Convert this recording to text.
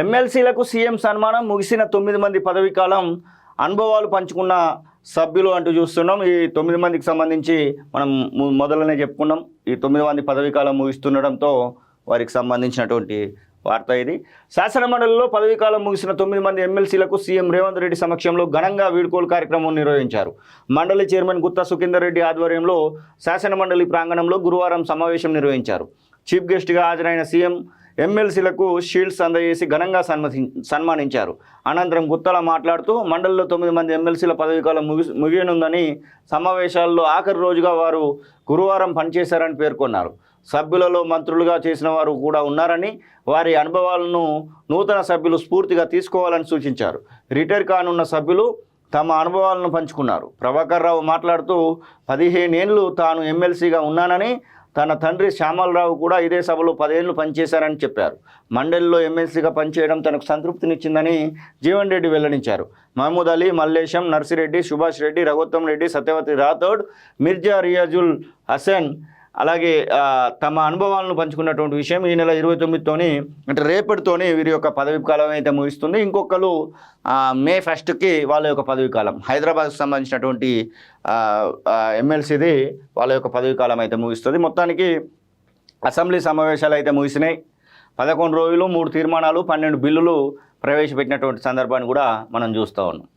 ఎమ్మెల్సీలకు CM సన్మానం ముగిసిన 9 మంది పదవీకాలం అనుభవాలు పంచుకున్న సభ్యులు అంటూ చూస్తున్నాం. ఈ 9 మందికి సంబంధించి మనం మొదలనే చెప్పుకున్నాం. ఈ 9 మంది పదవీకాలం ముగిస్తుండడంతో వారికి సంబంధించినటువంటి వార్త ఇది. శాసనమండలిలో పదవీకాలం ముగిసిన 9 మంది ఎమ్మెల్సీలకు సీఎం రేవంత్ రెడ్డి సమక్షంలో ఘనంగా వీడ్కోలు కార్యక్రమం నిర్వహించారు. మండలి చైర్మన్ గుత్తా సుఖేందర్ రెడ్డి ఆధ్వర్యంలో శాసనమండలి ప్రాంగణంలో గురువారం సమావేశం నిర్వహించారు. చీఫ్ గెస్ట్గా హాజరైన సీఎం ఎమ్మెల్సీలకు షీల్డ్స్ అందజేసి ఘనంగా సన్మానించారు. అనంతరం గుత్తల మాట్లాడుతూ మండలిలో 9 మంది ఎమ్మెల్సీల పదవీకాలం ముగియనుందని, సమావేశాల్లో ఆఖరి రోజుగా వారు గురువారం పనిచేశారని పేర్కొన్నారు. సభ్యులలో మంత్రులుగా చేసిన వారు కూడా ఉన్నారని, వారి అనుభవాలను నూతన సభ్యులు స్ఫూర్తిగా తీసుకోవాలని సూచించారు. రిటైర్ కానున్న సభ్యులు తమ అనుభవాలను పంచుకున్నారు. ప్రభాకర్ రావు మాట్లాడుతూ 15 ఏళ్ళు తాను ఎమ్మెల్సీగా ఉన్నానని, తన తండ్రి శ్యామలరావు కూడా ఇదే సభలో 10 ఏళ్ళు పనిచేశారని చెప్పారు. మండలిలో ఎమ్మెల్సీగా పనిచేయడం తనకు సంతృప్తినిచ్చిందని జీవన్ రెడ్డి వెల్లడించారు. మహమూద్ అలీ, మల్లేశం, నర్సిరెడ్డి, సుభాష్ రెడ్డి, రఘోత్తమ్ రెడ్డి, సత్యవతి రాథోడ్, మిర్జా రియాజుల్ హసన్ అలాగే తమ అనుభవాలను పంచుకున్నటువంటి విషయం ఈ నెల 29తోని అంటే రేపటితోని వీరి యొక్క పదవీ కాలం అయితే ముగిస్తుంది. ఇంకొకరు మే 1కి వాళ్ళ యొక్క పదవీ కాలం, హైదరాబాద్కు సంబంధించినటువంటి ఎమ్మెల్సీది వాళ్ళ యొక్క పదవీ కాలం అయితే ముగిస్తుంది. మొత్తానికి అసెంబ్లీ సమావేశాలు అయితే ముగిసినాయి. 11 రోజులు 3 తీర్మానాలు 12 బిల్లులు ప్రవేశపెట్టినటువంటి సందర్భాన్ని కూడా మనం చూస్తూ ఉన్నాం.